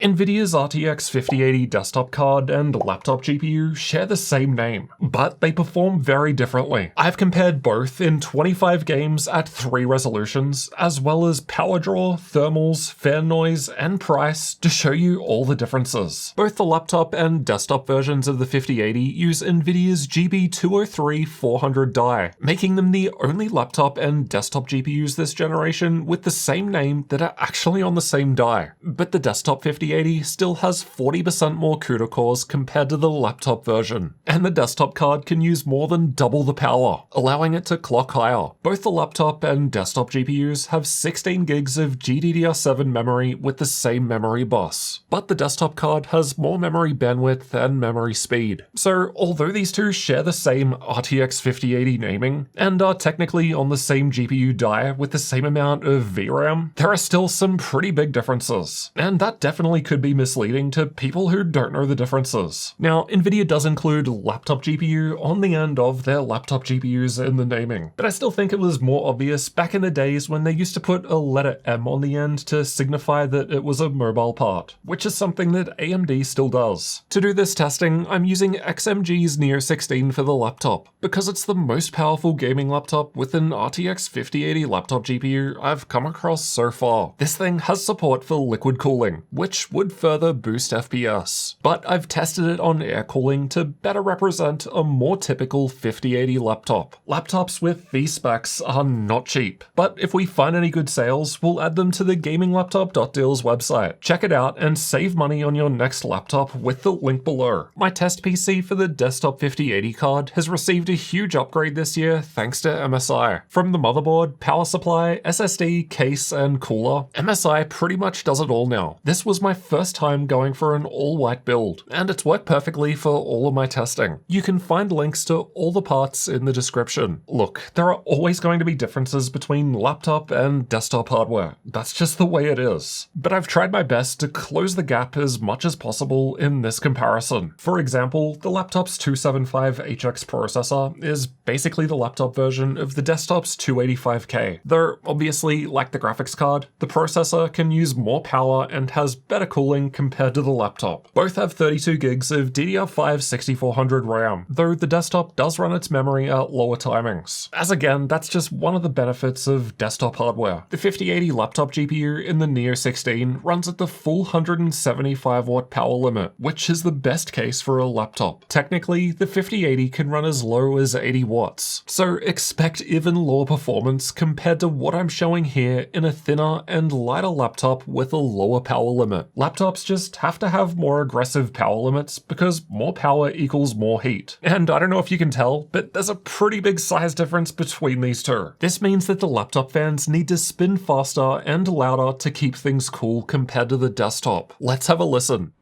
Nvidia's RTX 5080 desktop card and laptop GPU share the same name, but they perform very differently. I've compared both in 25 games at 3 resolutions, as well as power draw, thermals, fan noise, and price to show you all the differences. Both the laptop and desktop versions of the 5080 use Nvidia's GB203-400 die, making them the only laptop and desktop GPUs this generation with the same name that are actually on the same die. But the desktop 5080 still has 40% more CUDA cores compared to the laptop version, and the desktop card can use more than double the power, allowing it to clock higher. Both the laptop and desktop GPUs have 16 gigs of GDDR7 memory with the same memory bus, but the desktop card has more memory bandwidth and memory speed. So although these two share the same RTX 5080 naming, and are technically on the same GPU die with the same amount of VRAM, there are still some pretty big differences, and that definitely could be misleading to people who don't know the differences. Now, Nvidia does include laptop GPU on the end of their laptop GPUs in the naming, but I still think it was more obvious back in the days when they used to put a letter M on the end to signify that it was a mobile part, which is something that AMD still does. To do this testing, I'm using XMG's Neo 16 for the laptop, because it's the most powerful gaming laptop with an RTX 5080 laptop GPU I've come across so far. This thing has support for liquid cooling, which would further boost FPS, but I've tested it on air cooling to better represent a more typical 5080 laptop. Laptops with these specs are not cheap, but if we find any good sales, we'll add them to the gaminglaptop.deals website. Check it out and save money on your next laptop with the link below. My test PC for the desktop 5080 card has received a huge upgrade this year thanks to MSI. From the motherboard, power supply, SSD, case, and cooler, MSI pretty much does it all now. This was my first time going for an all-white build, and it's worked perfectly for all of my testing. You can find links to all the parts in the description. Look, there are always going to be differences between laptop and desktop hardware. That's just the way it is. But I've tried my best to close the gap as much as possible in this comparison. For example, the laptop's 275HX processor is basically the laptop version of the desktop's 285K. Though, obviously, like the graphics card, the processor can use more power and has better cooling compared to the laptop. Both have 32 gigs of DDR5 6400 RAM, though the desktop does run its memory at lower timings. As again, that's just one of the benefits of desktop hardware. The 5080 laptop GPU in the Neo 16 runs at the full 175 watt power limit, which is the best case for a laptop. Technically, the 5080 can run as low as 80 watts, so expect even lower performance compared to what I'm showing here in a thinner and lighter laptop with a lower power limit. Laptops just have to have more aggressive power limits because more power equals more heat. And I don't know if you can tell, but there's a pretty big size difference between these two. This means that the laptop fans need to spin faster and louder to keep things cool compared to the desktop. Let's have a listen.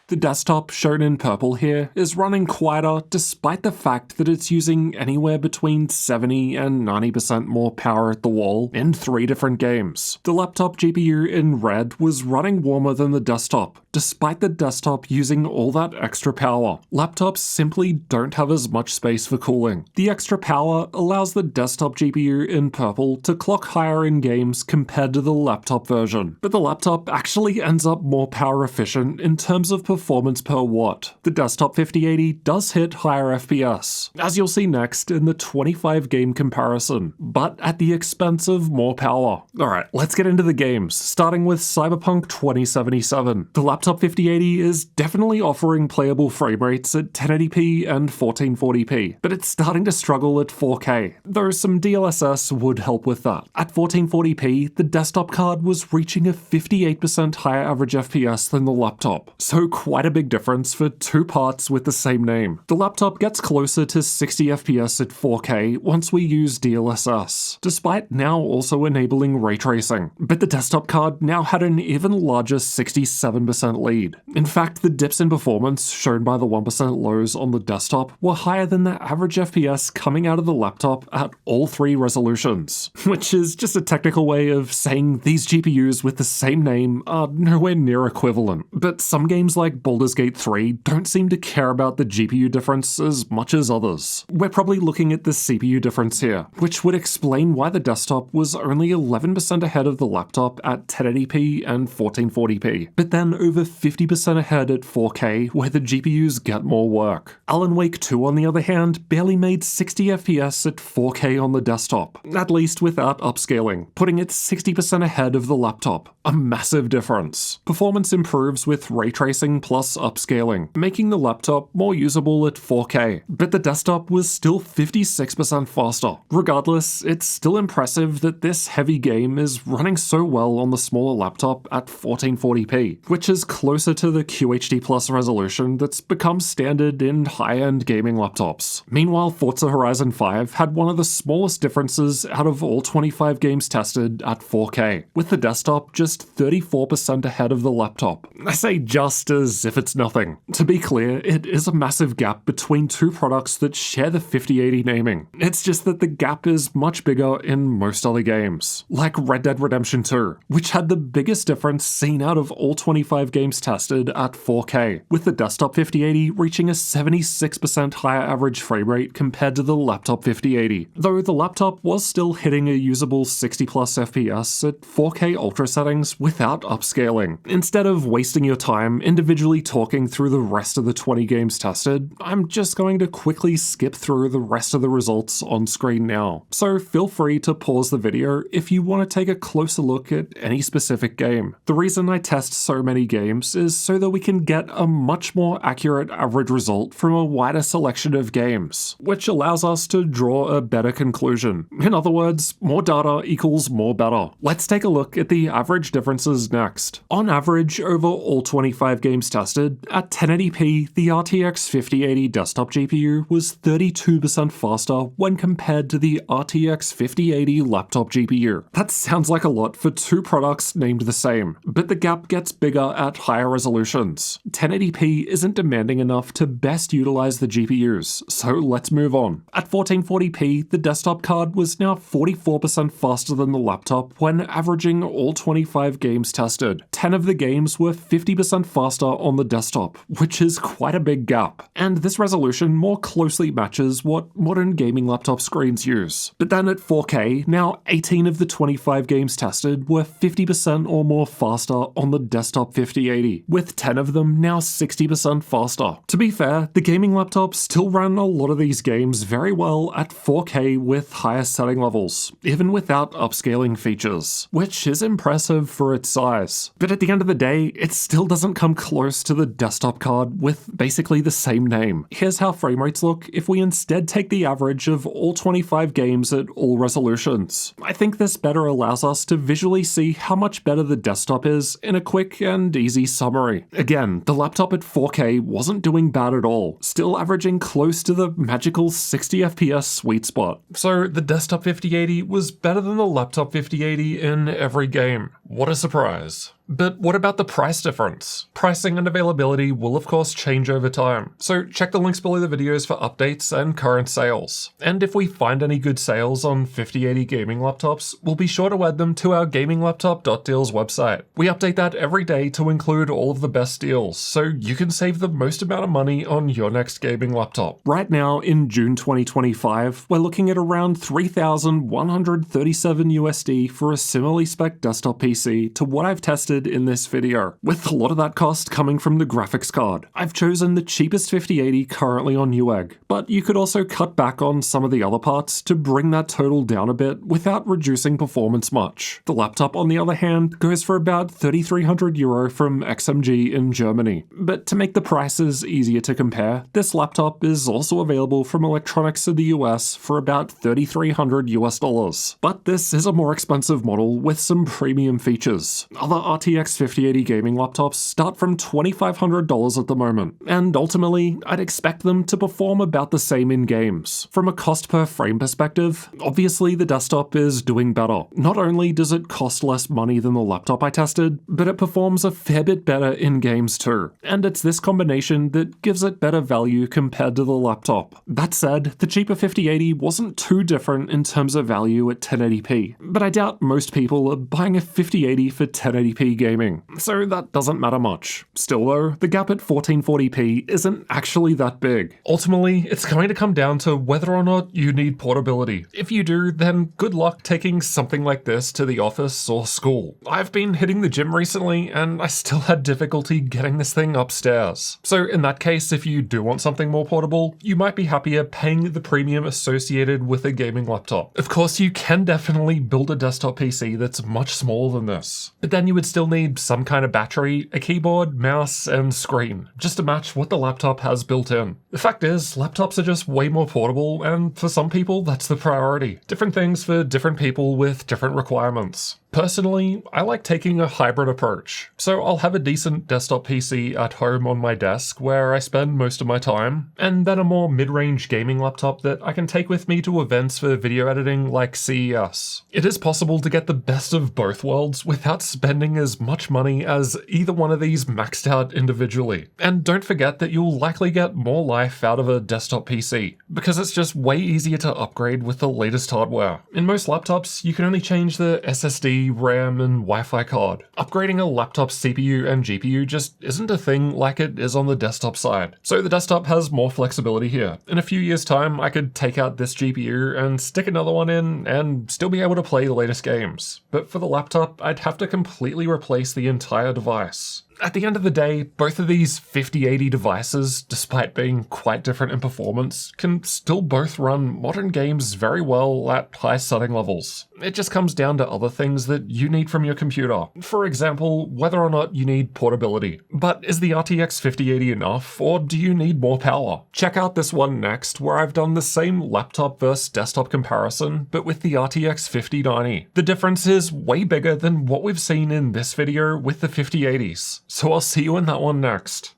The desktop, shown in purple here, is running quieter despite the fact that it's using anywhere between 70 and 90% more power at the wall in 3 different games. The laptop GPU in red was running warmer than the desktop, despite the desktop using all that extra power. Laptops simply don't have as much space for cooling. The extra power allows the desktop GPU in purple to clock higher in games compared to the laptop version, but the laptop actually ends up more power efficient in terms of performance per watt. The desktop 5080 does hit higher FPS, as you'll see next in the 25 game comparison, but at the expense of more power. Alright, let's get into the games, starting with Cyberpunk 2077. The laptop 5080 is definitely offering playable frame rates at 1080p and 1440p, but it's starting to struggle at 4K, though some DLSS would help with that. At 1440p, the desktop card was reaching a 58% higher average FPS than the laptop, so quite a big difference for 2 parts with the same name. The laptop gets closer to 60 FPS at 4K once we use DLSS, despite now also enabling ray tracing. But the desktop card now had an even larger 67% lead. In fact, the dips in performance shown by the 1% lows on the desktop were higher than the average FPS coming out of the laptop at all 3 resolutions, which is just a technical way of saying these GPUs with the same name are nowhere near equivalent. But some games like like Baldur's Gate 3 don't seem to care about the GPU difference as much as others. We're probably looking at the CPU difference here, which would explain why the desktop was only 11% ahead of the laptop at 1080p and 1440p, but then over 50% ahead at 4K where the GPUs get more work. Alan Wake 2 on the other hand barely made 60 FPS at 4K on the desktop, at least without upscaling, putting it 60% ahead of the laptop. A massive difference. Performance improves with ray tracing plus upscaling, making the laptop more usable at 4K, but the desktop was still 56% faster. Regardless, it's still impressive that this heavy game is running so well on the smaller laptop at 1440p, which is closer to the QHD Plus resolution that's become standard in high-end gaming laptops. Meanwhile, Forza Horizon 5 had one of the smallest differences out of all 25 games tested at 4K, with the desktop just 34% ahead of the laptop. I say just as if it's nothing. To be clear, it is a massive gap between two products that share the 5080 naming. It's just that the gap is much bigger in most other games, like Red Dead Redemption 2, which had the biggest difference seen out of all 25 games tested at 4K, with the desktop 5080 reaching a 76% higher average frame rate compared to the laptop 5080, though the laptop was still hitting a usable 60 plus FPS at 4K ultra settings without upscaling. Instead of wasting your time individually talking through the rest of the 20 games tested, I'm just going to quickly skip through the rest of the results on screen now, so feel free to pause the video if you want to take a closer look at any specific game. The reason I test so many games is so that we can get a much more accurate average result from a wider selection of games, which allows us to draw a better conclusion. In other words, more data equals more better. Let's take a look at the average differences next. On average, over all 25 games tested, at 1080p, the RTX 5080 desktop GPU was 32% faster when compared to the RTX 5080 laptop GPU. That sounds like a lot for two products named the same, but the gap gets bigger at higher resolutions. 1080p isn't demanding enough to best utilize the GPUs, so let's move on. At 1440p, the desktop card was now 44% faster than the laptop when averaging all 25 games tested. 10 of the games were 50% faster on the desktop, which is quite a big gap, and this resolution more closely matches what modern gaming laptop screens use. But then at 4K, now 18 of the 25 games tested were 50% or more faster on the desktop 5080, with 10 of them now 60% faster. To be fair, the gaming laptops still ran a lot of these games very well at 4K with higher setting levels, even without upscaling features, which is impressive for its size. But at the end of the day, it still doesn't come close to the desktop card with basically the same name. Here's how frame rates look if we instead take the average of all 25 games at all resolutions. I think this better allows us to visually see how much better the desktop is in a quick and easy summary. Again, the laptop at 4K wasn't doing bad at all, still averaging close to the magical 60 FPS sweet spot. So the desktop 5080 was better than the laptop 5080 in every game. What a surprise. But what about the price difference? Pricing and availability will of course change over time, so check the links below the videos for updates and current sales. And if we find any good sales on 5080 gaming laptops, we'll be sure to add them to our gaminglaptop.deals website. We update that every day to include all of the best deals, so you can save the most amount of money on your next gaming laptop. Right now, in June 2025, we're looking at around $3,137 USD for a similarly spec desktop PC to what I've tested in this video, with a lot of that cost coming from the graphics card. I've chosen the cheapest 5080 currently on Newegg, but you could also cut back on some of the other parts to bring that total down a bit without reducing performance much. The laptop, on the other hand, goes for about €3,300 from XMG in Germany. But to make the prices easier to compare, this laptop is also available from Electronics in the US for about $3,300 US. But this is a more expensive model with some premium features. Other RTX 5080 gaming laptops start from $2,500 at the moment, and ultimately, I'd expect them to perform about the same in games. From a cost per frame perspective, obviously the desktop is doing better. Not only does it cost less money than the laptop I tested, but it performs a fair bit better in games too. And it's this combination that gives it better value compared to the laptop. That said, the cheaper 5080 wasn't too different in terms of value at 1080p, but I doubt most people are buying a 5080 for 1080p gaming, so that doesn't matter much. Still though, the gap at 1440p isn't actually that big. Ultimately, it's going to come down to whether or not you need portability. If you do, then good luck taking something like this to the office or school. I've been hitting the gym recently and I still had difficulty getting this thing upstairs. So in that case, if you do want something more portable, you might be happier paying the premium associated with a gaming laptop. Of course, you can definitely build a desktop PC that's much smaller than this, but then you would still need some kind of battery, a keyboard, mouse, and screen, just to match what the laptop has built in. The fact is, laptops are just way more portable, and for some people, that's the priority. Different things for different people with different requirements. Personally, I like taking a hybrid approach, so I'll have a decent desktop PC at home on my desk where I spend most of my time, and then a more mid-range gaming laptop that I can take with me to events for video editing like CES. It is possible to get the best of both worlds without spending as much money as either one of these maxed out individually. And don't forget that you'll likely get more life out of a desktop PC, because it's just way easier to upgrade with the latest hardware. In most laptops, you can only change the SSD, RAM, and Wi-Fi card. Upgrading a laptop's CPU and GPU just isn't a thing like it is on the desktop side. So the desktop has more flexibility here. In a few years' time, I could take out this GPU and stick another one in and still be able to play the latest games. But for the laptop, I'd have to completely replace the entire device. At the end of the day, both of these 5080 devices, despite being quite different in performance, can still both run modern games very well at high setting levels. It just comes down to other things that you need from your computer. For example, whether or not you need portability. But is the RTX 5080 enough, or do you need more power? Check out this one next, where I've done the same laptop versus desktop comparison, but with the RTX 5090. The difference is way bigger than what we've seen in this video with the 5080s. So I'll see you in that one next.